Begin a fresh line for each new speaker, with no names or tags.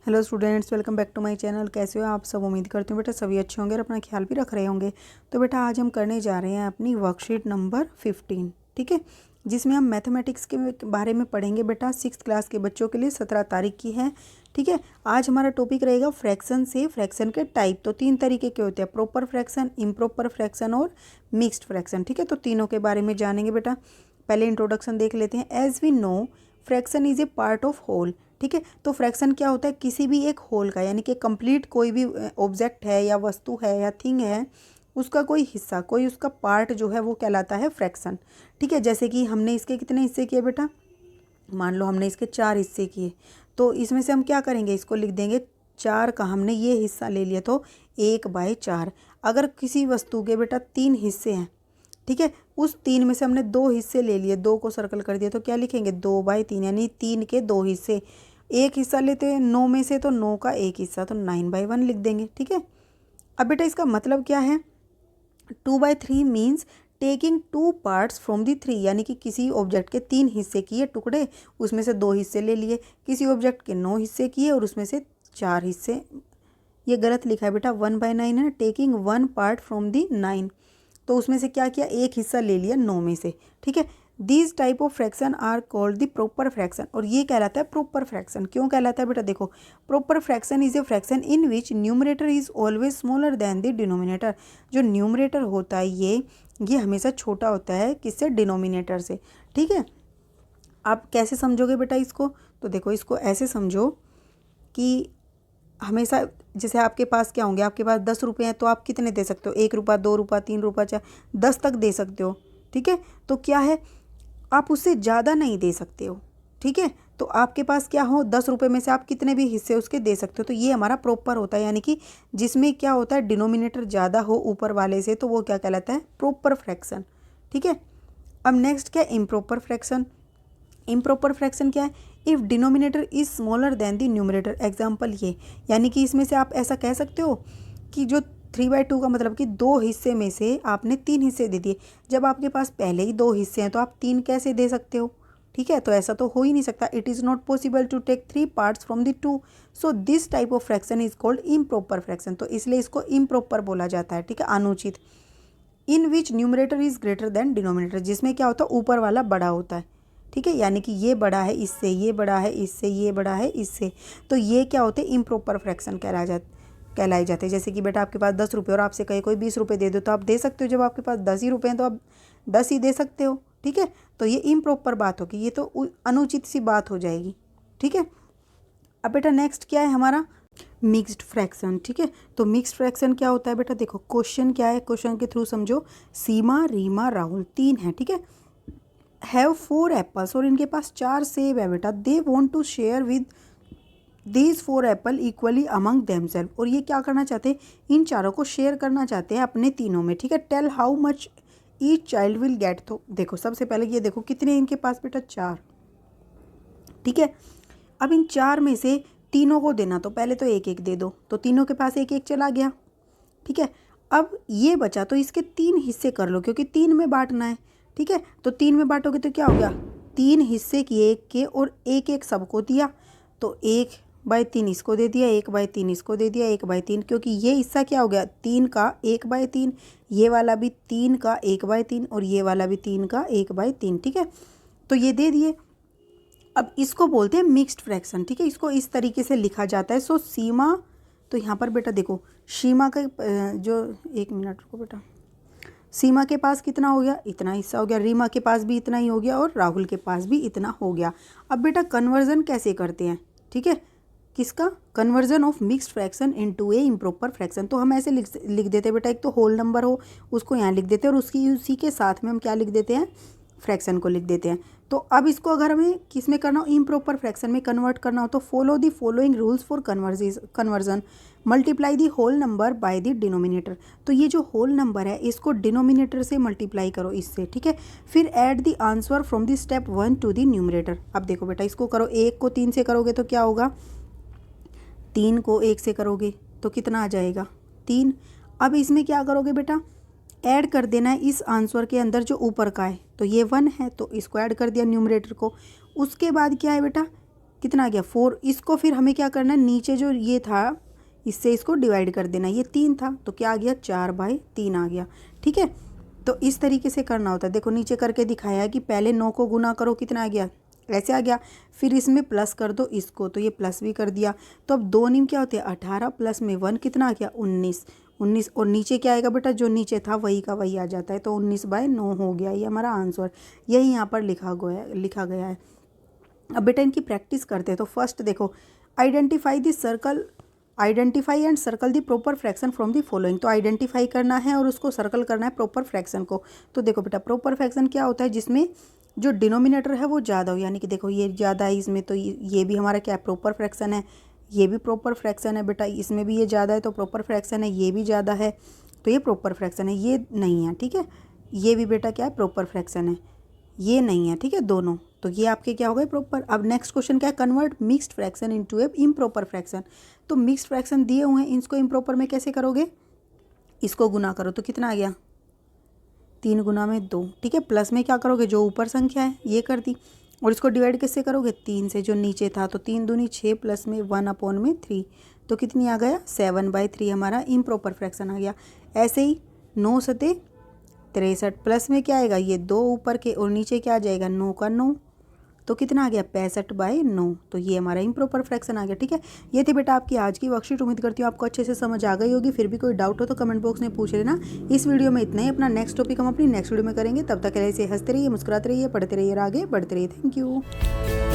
Hello students, welcome back to my channel. कैसे हो आप सब? उम्मीद करती हूँ बेटा सभी अच्छे होंगे और अपना ख्याल भी रख रहे होंगे। तो बेटा आज हम करने जा रहे हैं अपनी वर्कशीट नंबर 15, ठीक है, जिसमें हम मैथमेटिक्स के बारे में पढ़ेंगे। बेटा 6th क्लास के बच्चों के लिए 17 तारीख की है, ठीक है। आज हमारा टॉपिक रहेगा फ्रैक्शन से फ्रैक्शन के टाइप। तो 3 तरीके के होते हैं, प्रॉपर फ्रैक्शन, इम्प्रॉपर फ्रैक्शन और मिक्स्ड फ्रैक्शन, ठीक है। तो तीनों के बारे में जानेंगे बेटा। पहले इंट्रोडक्शन देख लेते हैं। As we know fraction is a part of whole, ठीक है। तो फ्रैक्शन क्या होता है? किसी भी एक होल का, यानी कि कंप्लीट कोई भी ऑब्जेक्ट है या वस्तु है या थिंग है, उसका कोई हिस्सा, कोई उसका पार्ट जो है वो कहलाता है फ्रैक्शन, ठीक है। जैसे कि हमने इसके कितने हिस्से किए बेटा? मान लो हमने इसके 4 हिस्से किए, तो इसमें से हम क्या करेंगे? इसको लिख देंगे 4 का हमने ये हिस्सा ले लिया, तो 1/4। अगर किसी वस्तु के बेटा 3 हिस्से हैं, ठीक है, उस 3 में से हमने 2 हिस्से ले लिए, 2 को सर्कल कर दिया, तो क्या लिखेंगे? 2/3, यानी 3 के 2 हिस्से। एक हिस्सा लेते हैं 9 में से, तो 9 का एक हिस्सा, तो 9/1 लिख देंगे, ठीक है। अब बेटा इसका मतलब क्या है? 2/3 means taking 2 parts from the 3, यानी कि किसी ऑब्जेक्ट के 3 हिस्से किए टुकड़े, उसमें से 2 हिस्से ले लिए। किसी ऑब्जेक्ट के 9 हिस्से किए और उसमें से 4 हिस्से। ये गलत लिखा है बेटा, 1/9 है, टेकिंग 1 पार्ट फ्रॉम दी 9। तो उसमें से क्या किया? एक हिस्सा ले लिया 9 में से, ठीक है। These type of fraction are called the proper fraction, और ये कहलाता है प्रॉपर फ्रैक्शन। क्यों कहलाता है बेटा? देखो, proper fraction is a fraction in which numerator is always smaller than the denominator. जो न्यूमरेटर होता है ये हमेशा छोटा होता है, किससे? डिनोमिनेटर से, ठीक है। आप कैसे समझोगे बेटा इसको? तो देखो, इसको ऐसे समझो कि हमेशा जैसे आपके पास क्या होंगे, आपके पास 10 रुपये हैं, तो आप कितने दे सकते हो? 1 रुपया, 2 रुपया, 3 रुपया, 4, 10 तक दे सकते हो, ठीक है। तो क्या है, आप उससे ज़्यादा नहीं दे सकते हो, ठीक है। तो आपके पास क्या हो, 10 रुपये में से आप कितने भी हिस्से उसके दे सकते हो। तो ये हमारा प्रॉपर होता है, यानी कि जिसमें क्या होता है, डिनोमिनेटर ज़्यादा हो ऊपर वाले से, तो वो क्या कहलाता है? प्रॉपर फ्रैक्शन, ठीक है। अब नेक्स्ट क्या है? Improper fraction. इम्प्रॉपर फ्रैक्शन क्या है? If denominator is smaller than the numerator. Example ये, यानी कि इसमें से आप ऐसा कह सकते हो कि जो 3/2 का मतलब कि 2 हिस्से में से आपने 3 हिस्से दे दिए। जब आपके पास पहले ही 2 हिस्से हैं, तो आप 3 कैसे दे सकते हो? ठीक है, तो ऐसा तो हो ही नहीं सकता। It is not possible to take 3 parts from the 2, so this type of fraction is called improper fraction. तो इसलिए इसको इम्प्रॉपर बोला जाता है, ठीक है, अनुचित। In which numerator is greater than denominator, जिसमें क्या होता है? ऊपर वाला बड़ा होता है, ठीक है, यानी कि ये बड़ा है इससे, ये बड़ा है इससे, ये बड़ा है इससे। तो ये क्या होते हैं? इम्प्रॉपर फ्रैक्शन कहलाए जाते हैं। जैसे कि बेटा आपके पास 10 रुपये और आपसे कहे कोई 20 रुपये दे दो, तो आप दे सकते हो। जब आपके पास 10 ही रुपये हैं, तो आप 10 ही दे सकते हो, ठीक है। तो ये इम्प्रॉपर बात होगी, ये तो अनुचित सी बात हो जाएगी, ठीक है। अब बेटा नेक्स्ट क्या है हमारा? मिक्स्ड फ्रैक्शन, ठीक है। तो मिक्स्ड फ्रैक्शन क्या होता है बेटा? देखो क्वेश्चन क्या है, क्वेश्चन के थ्रू समझो। सीमा, रीमा, राहुल 3 हैं, ठीक है। हैव 4 एप्पल्स, और इनके पास 4 सेब है बेटा। They want to share with these 4 apple equally among themselves, और ये क्या करना चाहते हैं? इन चारों को शेयर करना चाहते हैं अपने तीनों में, ठीक है। Tell how much each child will get. तो देखो सबसे पहले ये देखो कितने इनके पास बेटा? 4, ठीक है। अब इन 4 में से तीनों को देना, तो पहले तो एक एक दे दो, तो तीनों के पास एक एक चला गया, ठीक है। अब ये बचा, तो इसके 3 हिस्से कर लो, क्योंकि 3 में बांटना है, ठीक है। तो 3 में बांटोगे तो क्या हो गया? 3 हिस्से किए एक के, और एक एक सबको दिया, तो 1/3 इसको दे दिया, 1/3 इसको दे दिया, 1/3, क्योंकि ये हिस्सा क्या हो गया? 3 का 1/3, ये वाला भी 3 का 1/3, और ये वाला भी 3 का 1/3, ठीक है। तो ये दे दिए। अब इसको बोलते हैं मिक्स्ड फ्रैक्शन, ठीक है। इसको इस तरीके से लिखा जाता है। सो सीमा, तो यहाँ पर बेटा देखो, सीमा का जो, 1 मिनट रुको बेटा, सीमा के पास कितना हो गया? इतना हिस्सा हो गया। रीमा के पास भी इतना ही हो गया, और राहुल के पास भी इतना हो गया। अब बेटा कन्वर्जन कैसे करते हैं, ठीक है, किसका? Conversion of mixed fraction into A improper fraction. तो हम ऐसे लिख देते हैं बेटा, एक तो होल नंबर हो उसको यहाँ लिख देते हैं, और उसी के साथ में हम क्या लिख देते हैं? फ्रैक्शन को लिख देते हैं। तो अब इसको अगर हमें किस में करना हो? इम्प्रॉपर फ्रैक्शन में कन्वर्ट करना हो, तो follow the following rules for conversion. Multiply the whole number by the denominator. तो ये जो होल नंबर है इसको डिनोमिनेटर से मल्टीप्लाई करो इससे, ठीक है। फिर add the answer from the step 1 to the numerator. अब देखो बेटा, इसको करो, 1 को 3 से करोगे तो क्या होगा? 3 को 1 से करोगे तो कितना आ जाएगा? 3। अब इसमें क्या करोगे बेटा? ऐड कर देना है इस आंसर के अंदर जो ऊपर का है, तो ये 1 है, तो इसको ऐड कर दिया न्यूमरेटर को। उसके बाद क्या है बेटा? कितना आ गया 4। इसको फिर हमें क्या करना है, नीचे जो ये था इससे इसको डिवाइड कर देना। ये 3 था तो क्या आ गया 4/3 आ गया। ठीक है, तो इस तरीके से करना होता है। देखो नीचे करके दिखाया है कि पहले 9 को गुना करो, कितना आ गया, ऐसे आ गया, फिर इसमें प्लस कर दो इसको, तो ये प्लस भी कर दिया। तो अब 2 निम क्या होते हैं 18 प्लस में 1 कितना आ गया 19 और नीचे क्या आएगा बेटा, जो नीचे था वही का वही आ जाता है, तो 19/9 हो गया। ये हमारा आंसर यही यहाँ पर लिखा गया है। अब बेटा इनकी प्रैक्टिस करते हैं। तो फर्स्ट देखो, identify and circle the proper fraction from the following. तो आइडेंटिफाई करना है और उसको सर्कल करना है प्रॉपर फ्रैक्शन को। तो देखो बेटा प्रॉपर फ्रैक्शन क्या होता है, जिसमें जो डिनोमिनेटर है वो ज़्यादा हो, यानी कि देखो ये ज़्यादा है इसमें, तो ये भी हमारा क्या है प्रॉपर फ्रैक्शन है। ये भी प्रॉपर फ्रैक्शन है बेटा, इसमें भी ये ज़्यादा है तो प्रॉपर फ्रैक्शन है, ये भी ज़्यादा है तो ये प्रॉपर फ्रैक्शन है, ये नहीं है। ठीक है, ये भी बेटा क्या है प्रॉपर फ्रैक्शन है, ये नहीं है। ठीक है, दोनों, तो ये आपके क्या हो गए प्रॉपर। अब नेक्स्ट क्वेश्चन क्या है, कन्वर्ट मिक्स्ड फ्रैक्शन इनटू ए इम्प्रॉपर फ्रैक्शन। तो मिक्स्ड फ्रैक्शन दिए हुए हैं, इसको इम्प्रॉपर में कैसे करोगे, इसको गुना करो तो कितना आ गया 3 गुना में 2। ठीक है, प्लस में क्या करोगे, जो ऊपर संख्या है ये कर दी, और इसको डिवाइड किससे करोगे 3 से, जो नीचे था। तो 3 दूनी 6 प्लस में 1/3, तो कितनी आ गया 7/3 हमारा इम्प्रॉपर फ्रैक्शन आ गया। ऐसे ही 9 सते 63 प्लस में क्या आएगा, ये 2 ऊपर के और नीचे क्या आ जाएगा 9 का 9, तो कितना आ गया 65/9, तो ये हमारा इम्प्रॉपर फ्रैक्शन आ गया। ठीक है, ये थी बेटा आपकी आज की वर्कशीट। उम्मीद करती हूँ आपको अच्छे से समझ आ गई होगी। फिर भी कोई डाउट हो तो कमेंट बॉक्स में पूछ लेना। इस वीडियो में इतना ही, अपना नेक्स्ट टॉपिक हम अपनी नेक्स्ट वीडियो में करेंगे। तब तक ऐसे हंसते रहिए, मुस्कुराते रहिए, पढ़ते रहिए और आगे बढ़ते रहिए। Thank you.